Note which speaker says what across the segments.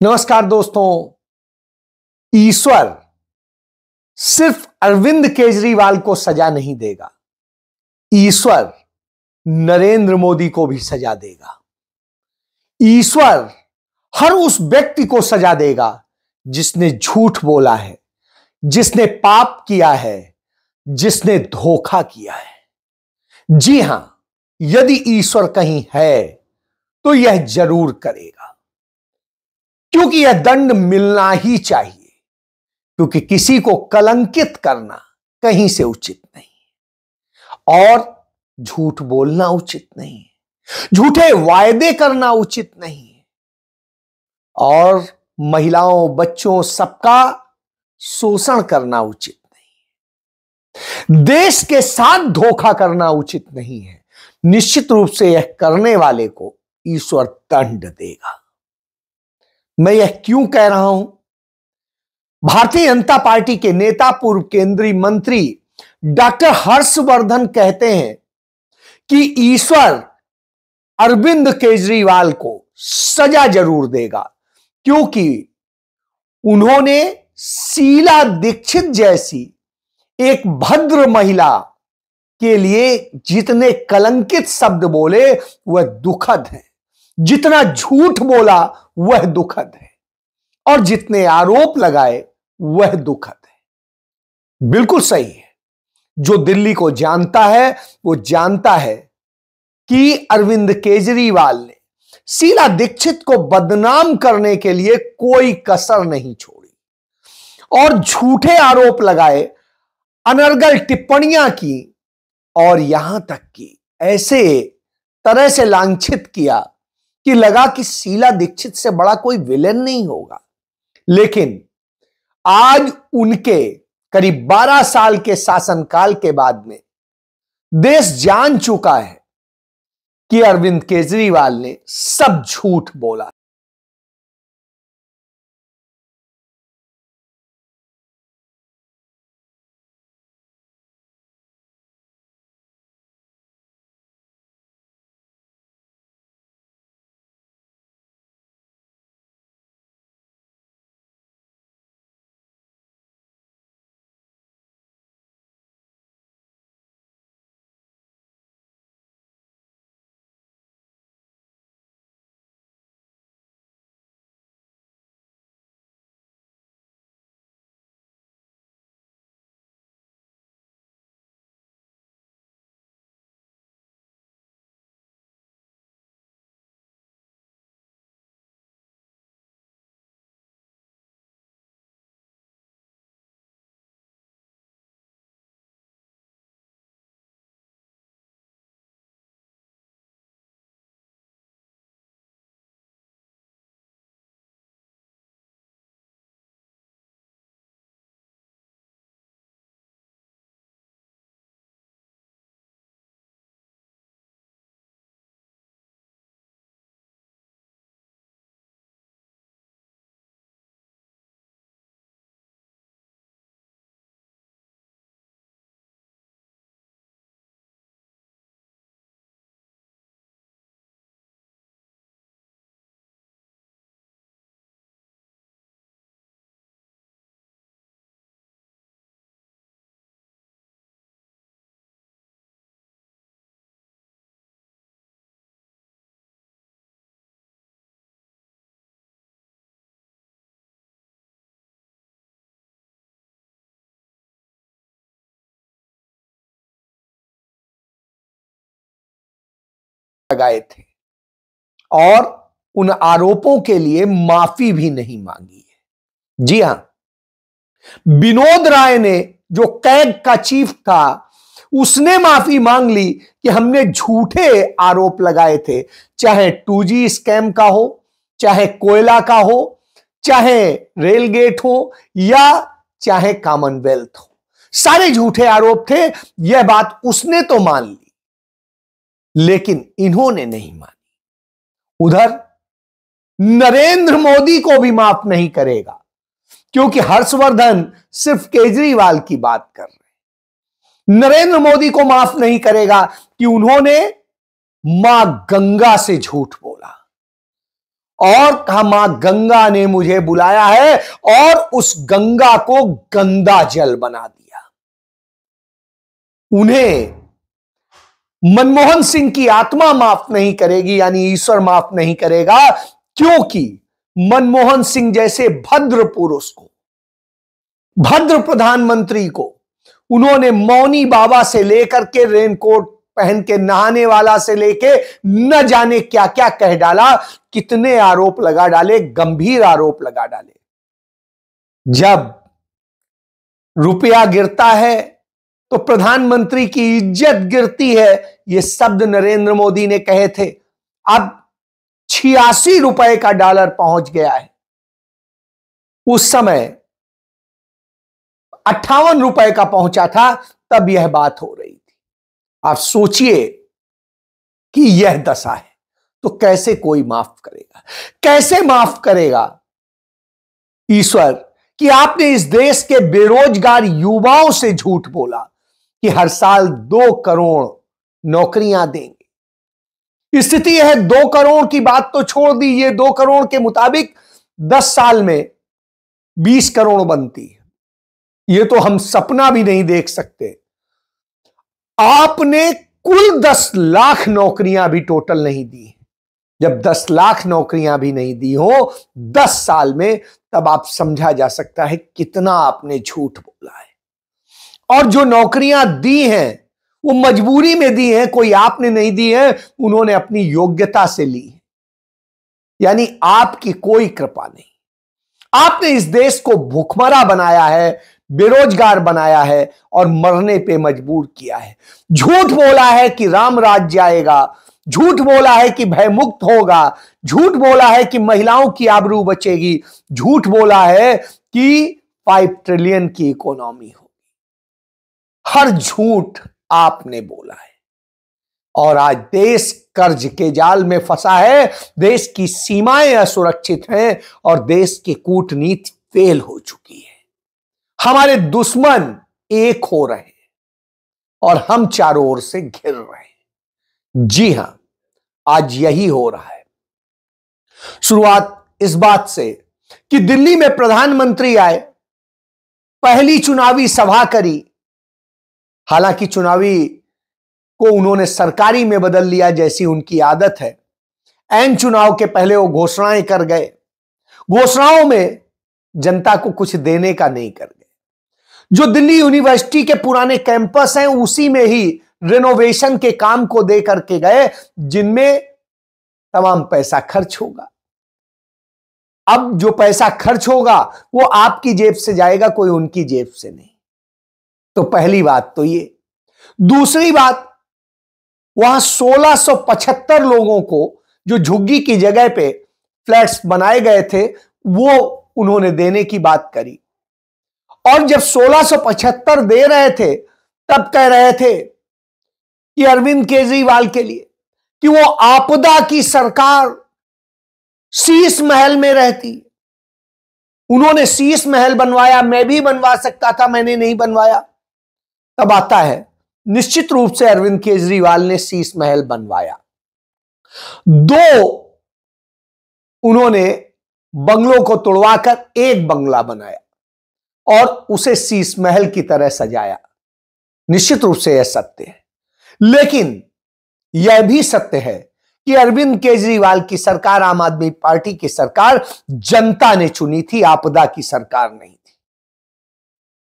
Speaker 1: नमस्कार दोस्तों। ईश्वर सिर्फ अरविंद केजरीवाल को सजा नहीं देगा, ईश्वर नरेंद्र मोदी को भी सजा देगा। ईश्वर हर उस व्यक्ति को सजा देगा जिसने झूठ बोला है, जिसने पाप किया है, जिसने धोखा किया है। जी हां, यदि ईश्वर कहीं है तो यह जरूर करेगा, क्योंकि यह दंड मिलना ही चाहिए। क्योंकि किसी को कलंकित करना कहीं से उचित नहीं और झूठ बोलना उचित नहीं है, झूठे वायदे करना उचित नहीं है और महिलाओं, बच्चों सबका शोषण करना उचित नहीं है, देश के साथ धोखा करना उचित नहीं है। निश्चित रूप से यह करने वाले को ईश्वर दंड देगा। मैं यह क्यों कह रहा हूं? भारतीय जनता पार्टी के नेता, पूर्व केंद्रीय मंत्री डॉक्टर हर्षवर्धन कहते हैं कि ईश्वर अरविंद केजरीवाल को सजा जरूर देगा, क्योंकि उन्होंने शीला दीक्षित जैसी एक भद्र महिला के लिए जितने कलंकित शब्द बोले वह दुखद है, जितना झूठ बोला वह दुखद है और जितने आरोप लगाए वह दुखद है। बिल्कुल सही है। जो दिल्ली को जानता है वो जानता है कि अरविंद केजरीवाल ने शीला दीक्षित को बदनाम करने के लिए कोई कसर नहीं छोड़ी और झूठे आरोप लगाए, अनर्गल टिप्पणियां की और यहां तक कि ऐसे तरह से लांछित किया कि लगा कि शीला दीक्षित से बड़ा कोई विलेन नहीं होगा। लेकिन आज उनके करीब 12 साल के शासनकाल के बाद में देश जान चुका है कि अरविंद केजरीवाल ने सब झूठ बोला। लगाए थे और उन आरोपों के लिए माफी भी नहीं मांगी है। जी हां, विनोद राय ने, जो कैग का चीफ था, उसने माफी मांग ली कि हमने झूठे आरोप लगाए थे, चाहे 2G स्कैम का हो, चाहे कोयला का हो, चाहे रेलगेट हो या चाहे कॉमनवेल्थ हो, सारे झूठे आरोप थे। यह बात उसने तो मान ली, लेकिन इन्होंने नहीं मानी। उधर नरेंद्र मोदी को भी माफ नहीं करेगा, क्योंकि हर्षवर्धन सिर्फ केजरीवाल की बात कर रहे हैं। नरेंद्र मोदी को माफ नहीं करेगा कि उन्होंने मां गंगा से झूठ बोला, और कहा मां गंगा ने मुझे बुलाया है और उस गंगा को गंदा जल बना दिया। उन्हें मनमोहन सिंह की आत्मा माफ नहीं करेगी, यानी ईश्वर माफ नहीं करेगा, क्योंकि मनमोहन सिंह जैसे भद्र पुरुष को, भद्र प्रधानमंत्री को उन्होंने मौनी बाबा से लेकर के रेनकोट पहन के नहाने वाला से लेके न जाने क्या क्या कह डाला, कितने आरोप लगा डाले, गंभीर आरोप लगा डाले। जब रुपया गिरता है तो प्रधानमंत्री की इज्जत गिरती है, यह शब्द नरेंद्र मोदी ने कहे थे। अब 86 रुपए का डॉलर पहुंच गया है, उस समय 58 रुपए का पहुंचा था, तब यह बात हो रही थी। आप सोचिए कि यह दशा है तो कैसे कोई माफ करेगा, कैसे माफ करेगा ईश्वर कि आपने इस देश के बेरोजगार युवाओं से झूठ बोला कि हर साल 2 करोड़ नौकरियां देंगे। स्थिति है 2 करोड़ की बात तो छोड़ दीजिए, 2 करोड़ के मुताबिक 10 साल में 20 करोड़ बनती है। यह तो हम सपना भी नहीं देख सकते। आपने कुल 10 लाख नौकरियां भी टोटल नहीं दी। जब 10 लाख नौकरियां भी नहीं दी हो 10 साल में, तब आप समझा जा सकता है कितना आपने झूठ बोला है। और जो नौकरियां दी हैं वो मजबूरी में दी हैं, कोई आपने नहीं दी है, उन्होंने अपनी योग्यता से ली है, यानी आपकी कोई कृपा नहीं। आपने इस देश को भूखमरा बनाया है, बेरोजगार बनाया है और मरने पे मजबूर किया है। झूठ बोला है कि राम राज्य आएगा, झूठ बोला है कि भयमुक्त होगा, झूठ बोला है कि महिलाओं की आबरू बचेगी, झूठ बोला है कि 5 ट्रिलियन की इकोनॉमी होगी। हर झूठ आपने बोला है और आज देश कर्ज के जाल में फंसा है, देश की सीमाएं असुरक्षित हैं और देश की कूटनीति फेल हो चुकी है। हमारे दुश्मन एक हो रहे हैं और हम चारों ओर से घिर रहे हैं। जी हां, आज यही हो रहा है। शुरुआत इस बात से कि दिल्ली में प्रधानमंत्री आए, पहली चुनावी सभा करी, हालांकि चुनावी को उन्होंने सरकारी में बदल लिया जैसी उनकी आदत है। ऐन चुनाव के पहले वो घोषणाएं कर गए, घोषणाओं में जनता को कुछ देने का नहीं कर गए। जो दिल्ली यूनिवर्सिटी के पुराने कैंपस हैं उसी में ही रेनोवेशन के काम को दे करके गए, जिनमें तमाम पैसा खर्च होगा। अब जो पैसा खर्च होगा वो आपकी जेब से जाएगा, कोई उनकी जेब से नहीं। तो पहली बात तो ये। दूसरी बात, वहां 1675 लोगों को जो झुग्गी की जगह पे फ्लैट्स बनाए गए थे वो उन्होंने देने की बात करी। और जब 1675 दे रहे थे तब कह रहे थे कि अरविंद केजरीवाल के लिए कि वो आपदा की सरकार शीश महल में रहती। उन्होंने शीश महल बनवाया, मैं भी बनवा सकता था, मैंने नहीं बनवाया। तब आता है निश्चित रूप से अरविंद केजरीवाल ने शीश महल बनवाया। 2 उन्होंने बंगलों को तोड़वाकर एक बंगला बनाया और उसे शीश महल की तरह सजाया। निश्चित रूप से यह सत्य है, लेकिन यह भी सत्य है कि अरविंद केजरीवाल की सरकार, आम आदमी पार्टी की सरकार जनता ने चुनी थी, आपदा की सरकार नहीं थी।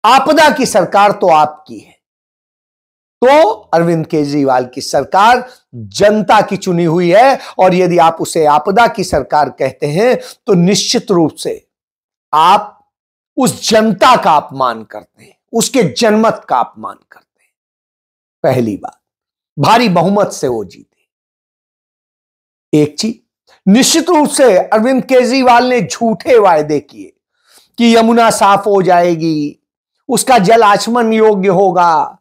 Speaker 1: आपदा की सरकार तो आपकी है, तो अरविंद केजरीवाल की सरकार जनता की चुनी हुई है। और यदि आप उसे आपदा की सरकार कहते हैं तो निश्चित रूप से आप उस जनता का अपमान करते हैं, उसके जनमत का अपमान करते हैं। पहली बात, भारी बहुमत से वो जीते। एक चीज निश्चित रूप से अरविंद केजरीवाल ने झूठे वायदे किए कि यमुना साफ हो जाएगी, उसका जल आचमन योग्य होगा।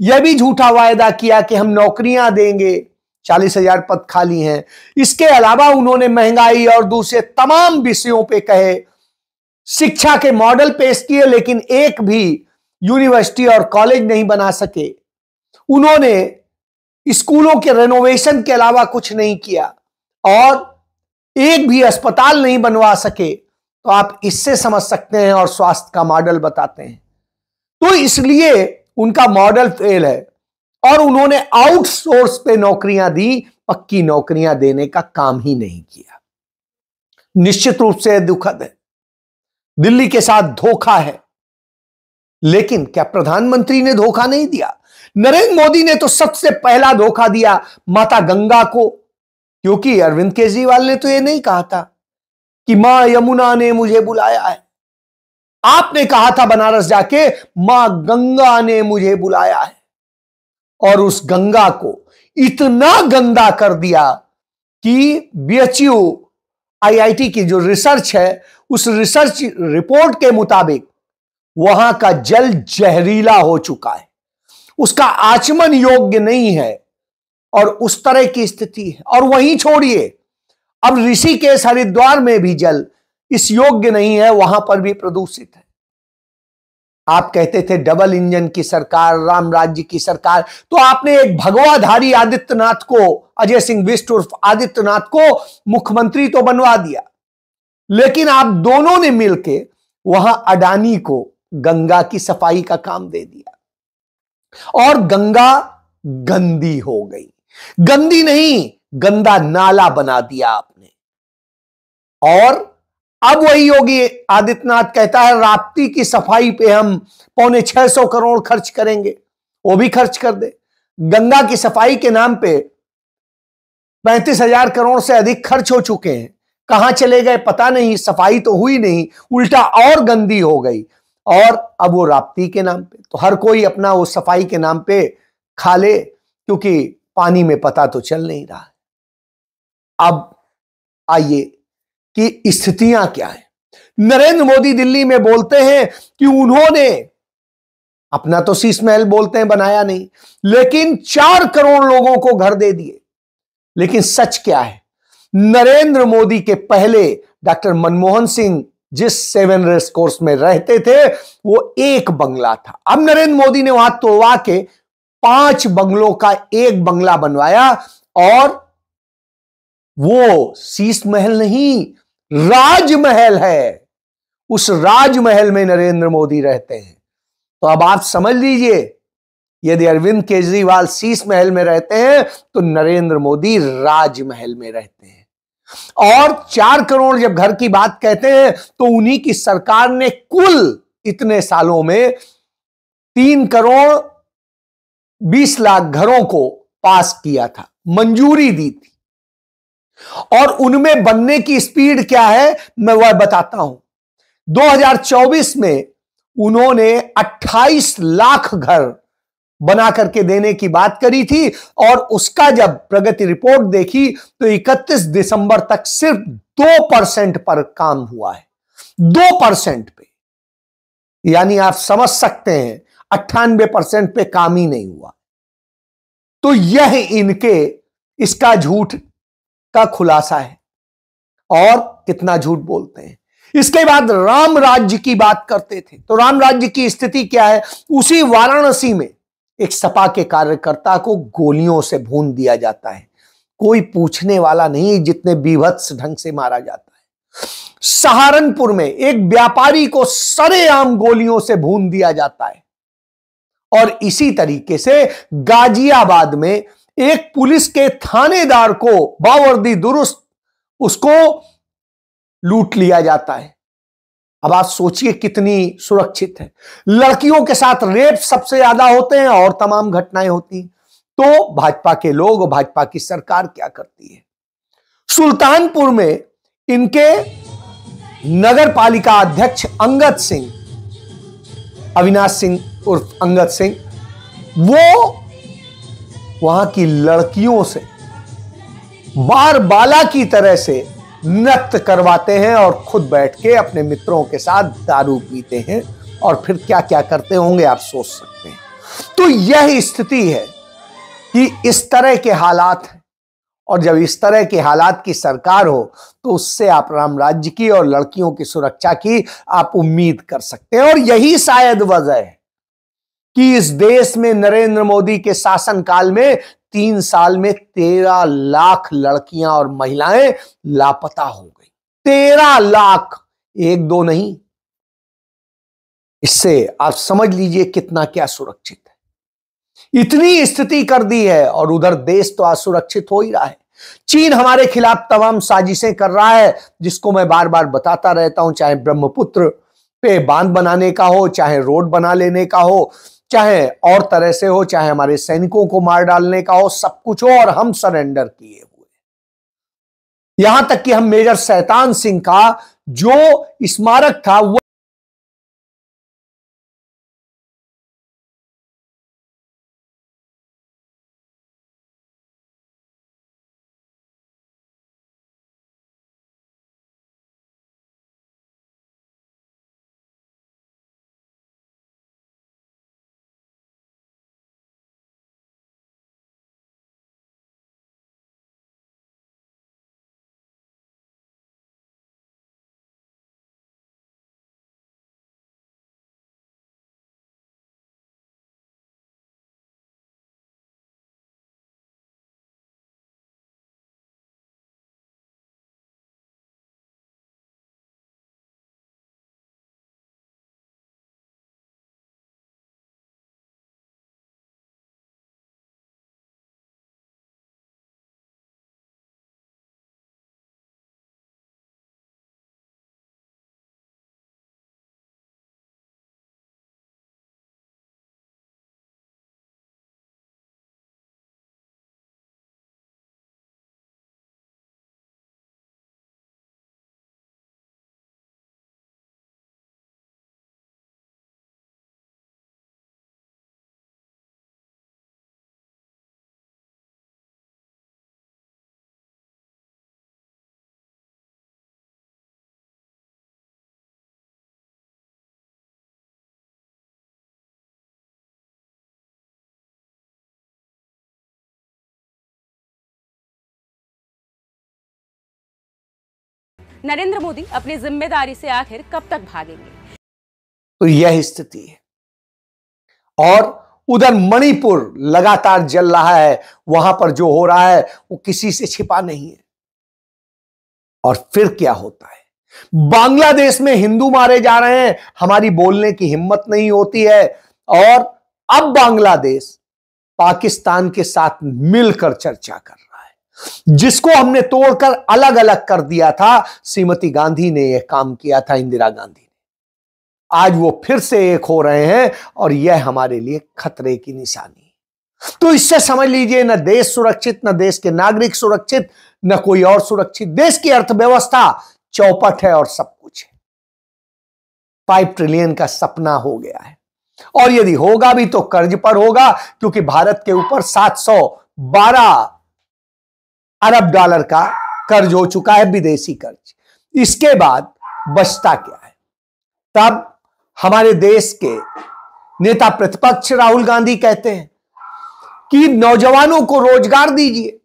Speaker 1: यह भी झूठा वायदा किया कि हम नौकरियां देंगे, 40,000 पद खाली हैं। इसके अलावा उन्होंने महंगाई और दूसरे तमाम विषयों पे कहे, शिक्षा के मॉडल पेश किए, लेकिन एक भी यूनिवर्सिटी और कॉलेज नहीं बना सके। उन्होंने स्कूलों के रेनोवेशन के अलावा कुछ नहीं किया और एक भी अस्पताल नहीं बनवा सके, तो आप इससे समझ सकते हैं, और स्वास्थ्य का मॉडल बताते हैं। तो इसलिए उनका मॉडल फेल है, और उन्होंने आउटसोर्स पे नौकरियां दी, पक्की नौकरियां देने का काम ही नहीं किया। निश्चित रूप से दुखद है, दिल्ली के साथ धोखा है। लेकिन क्या प्रधानमंत्री ने धोखा नहीं दिया? नरेंद्र मोदी ने तो सबसे पहला धोखा दिया माता गंगा को, क्योंकि अरविंद केजरीवाल ने तो यह नहीं कहा था कि मां यमुना ने मुझे बुलाया है। आपने कहा था बनारस जाके, मां गंगा ने मुझे बुलाया है। और उस गंगा को इतना गंदा कर दिया कि बीएचयू आईआईटी की जो रिसर्च है, उस रिसर्च रिपोर्ट के मुताबिक वहां का जल जहरीला हो चुका है, उसका आचमन योग्य नहीं है, और उस तरह की स्थिति है। और वहीं छोड़िए, अब ऋषिकेश हरिद्वार में भी जल इस योग्य नहीं है, वहां पर भी प्रदूषित है। आप कहते थे डबल इंजन की सरकार, राम राज्य की सरकार, तो आपने एक भगवाधारी आदित्यनाथ को, अजय सिंह बिष्ट उर्फ आदित्यनाथ को मुख्यमंत्री तो बनवा दिया, लेकिन आप दोनों ने मिलकर वहां अडानी को गंगा की सफाई का काम दे दिया, और गंगा गंदी हो गई। गंदी नहीं, गंदा नाला बना दिया आपने। और अब वही योगी आदित्यनाथ कहता है राप्ती की सफाई पे हम 650 करोड़ खर्च करेंगे, वो भी खर्च कर दे। गंगा की सफाई के नाम पे 35,000 करोड़ से अधिक खर्च हो चुके हैं, कहां चले गए पता नहीं, सफाई तो हुई नहीं, उल्टा और गंदी हो गई। और अब वो राप्ती के नाम पे, तो हर कोई अपना वो सफाई के नाम पे खा ले, क्योंकि पानी में पता तो चल नहीं रहा है। अब आइए कि स्थितियां क्या है। नरेंद्र मोदी दिल्ली में बोलते हैं कि उन्होंने अपना तो शीश महल बोलते हैं बनाया नहीं, लेकिन 4 करोड़ लोगों को घर दे दिए। लेकिन सच क्या है? नरेंद्र मोदी के पहले डॉक्टर मनमोहन सिंह जिस 7 रेस कोर्स में रहते थे, वो एक बंगला था। अब नरेंद्र मोदी ने वहां तोड़वा के 5 बंगलों का एक बंगला बनवाया, और वो शीश महल नहीं, राजमहल है। उस राजमहल में नरेंद्र मोदी रहते हैं। तो अब आप समझ लीजिए, यदि अरविंद केजरीवाल शीश महल में रहते हैं, तो नरेंद्र मोदी राजमहल में रहते हैं। और 4 करोड़ जब घर की बात कहते हैं, तो उन्हीं की सरकार ने कुल इतने सालों में 3 करोड़ 20 लाख घरों को पास किया था, मंजूरी दी थी। और उनमें बनने की स्पीड क्या है, मैं वह बताता हूं। 2024 में उन्होंने 28 लाख घर बना करके देने की बात करी थी, और उसका जब प्रगति रिपोर्ट देखी तो 31 दिसंबर तक सिर्फ 2% पर काम हुआ है, 2% पे। यानी आप समझ सकते हैं 98% पे काम ही नहीं हुआ। तो यह इनके इसका झूठ का खुलासा है, और कितना झूठ बोलते हैं। इसके बाद राम राज्य की बात करते थे, तो राम राज्य की स्थिति क्या है? उसी वाराणसी में एक सपा के कार्यकर्ता को गोलियों से भून दिया जाता है, कोई पूछने वाला नहीं जितने बीभत्स ढंग से मारा जाता है। सहारनपुर में एक व्यापारी को सरेआम गोलियों से भून दिया जाता है, और इसी तरीके से गाजियाबाद में एक पुलिस के थानेदार को बावर्दी दुरुस्त उसको लूट लिया जाता है। अब आप सोचिए कितनी सुरक्षित है। लड़कियों के साथ रेप सबसे ज्यादा होते हैं, और तमाम घटनाएं होती हैं। तो भाजपा के लोग और भाजपा की सरकार क्या करती है? सुल्तानपुर में इनके नगर पालिका अध्यक्ष अंगद सिंह, अविनाश सिंह उर्फ अंगद सिंह, वो वहां की लड़कियों से बार बाला की तरह से नृत्य करवाते हैं, और खुद बैठ के अपने मित्रों के साथ दारू पीते हैं, और फिर क्या क्या करते होंगे आप सोच सकते हैं। तो यह स्थिति है कि इस तरह के हालात हैं, और जब इस तरह के हालात की सरकार हो, तो उससे आप राम राज्य की और लड़कियों की सुरक्षा की आप उम्मीद कर सकते हैं। और यही शायद वजह है कि इस देश में नरेंद्र मोदी के शासनकाल में 3 साल में 13 लाख लड़कियां और महिलाएं लापता हो गई। 13 लाख, एक दो नहीं। इससे आप समझ लीजिए कितना क्या सुरक्षित है। इतनी स्थिति कर दी है और उधर देश तो असुरक्षित हो ही रहा है। चीन हमारे खिलाफ तमाम साजिशें कर रहा है, जिसको मैं बार बार बताता रहता हूं, चाहे ब्रह्मपुत्र पे बांध बनाने का हो, चाहे रोड बना लेने का हो, चाहे और तरह से हो, चाहे हमारे सैनिकों को मार डालने का हो, सब कुछ हो और हम सरेंडर किए हुए। यहां तक कि हम मेजर शैतान सिंह का जो स्मारक था वो
Speaker 2: नरेंद्र मोदी अपनी जिम्मेदारी से आखिर कब तक भागेंगे?
Speaker 1: तो यह स्थिति है। और उधर मणिपुर लगातार जल रहा है, वहां पर जो हो रहा है वो किसी से छिपा नहीं है। और फिर क्या होता है, बांग्लादेश में हिंदू मारे जा रहे हैं, हमारी बोलने की हिम्मत नहीं होती है। और अब बांग्लादेश पाकिस्तान के साथ मिलकर चर्चा कर रहा है, जिसको हमने तोड़कर अलग अलग कर दिया था। श्रीमती गांधी ने यह काम किया था, इंदिरा गांधी ने। आज वो फिर से एक हो रहे हैं और यह हमारे लिए खतरे की निशानी है। तो इससे समझ लीजिए, न देश सुरक्षित, न देश के नागरिक सुरक्षित, न कोई और सुरक्षित। देश की अर्थव्यवस्था चौपट है और सब कुछ है। 5 ट्रिलियन का सपना हो गया है और यदि होगा भी तो कर्ज पर होगा, क्योंकि भारत के ऊपर 712 अरब डॉलर का कर्ज हो चुका है, विदेशी कर्ज। इसके बाद बचता क्या है? तब हमारे देश के नेता प्रतिपक्ष राहुल गांधी कहते हैं कि नौजवानों को रोजगार दीजिए।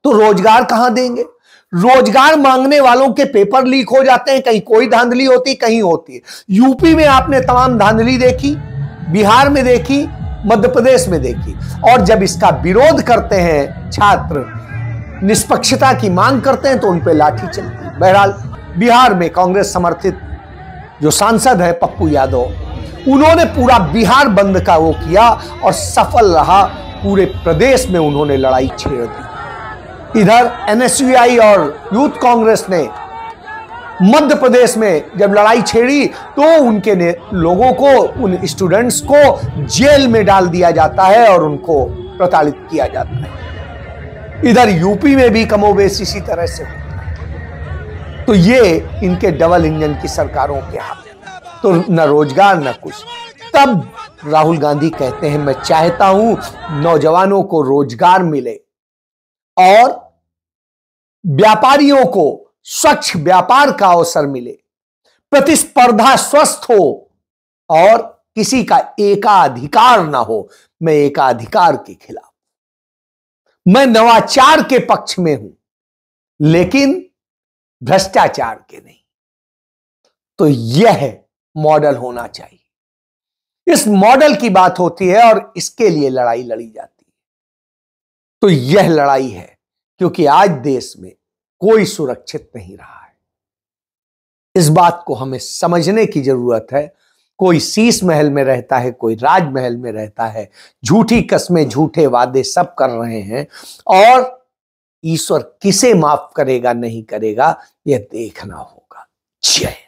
Speaker 1: तो रोजगार कहां देंगे? रोजगार मांगने वालों के पेपर लीक हो जाते हैं, कहीं कोई धांधली होती, कहीं होती है। यूपी में आपने तमाम धांधली देखी, बिहार में देखी, मध्य प्रदेश में देखी। और जब इसका विरोध करते हैं छात्र, निष्पक्षता की मांग करते हैं, तो उन पर लाठी चलती है। बहरहाल बिहार में कांग्रेस समर्थित जो सांसद है पप्पू यादव, उन्होंने पूरा बिहार बंद का वो किया और सफल रहा। पूरे प्रदेश में उन्होंने लड़ाई छेड़ दी। इधर एनएसयूआई और यूथ कांग्रेस ने मध्य प्रदेश में जब लड़ाई छेड़ी तो उनके लोगों को, उन स्टूडेंट्स को जेल में डाल दिया जाता है और उनको प्रताड़ित किया जाता है। इधर यूपी में भी कमोबेश इसी तरह से होता है। तो ये इनके डबल इंजन की सरकारों के हाथ, तो न रोजगार न कुछ। तब राहुल गांधी कहते हैं, मैं चाहता हूं नौजवानों को रोजगार मिले और व्यापारियों को स्वच्छ व्यापार का अवसर मिले, प्रतिस्पर्धा स्वस्थ हो और किसी का एकाधिकार ना हो। मैं एकाधिकार के खिलाफ, मैं नवाचार के पक्ष में हूं, लेकिन भ्रष्टाचार के नहीं। तो यह मॉडल होना चाहिए। इस मॉडल की बात होती है और इसके लिए लड़ाई लड़ी जाती है। तो यह लड़ाई है, क्योंकि आज देश में कोई सुरक्षित नहीं रहा है। इस बात को हमें समझने की जरूरत है। कोई शीश महल में रहता है, कोई राजमहल में रहता है, झूठी कस्में झूठे वादे सब कर रहे हैं, और ईश्वर किसे माफ करेगा नहीं करेगा यह देखना होगा। जय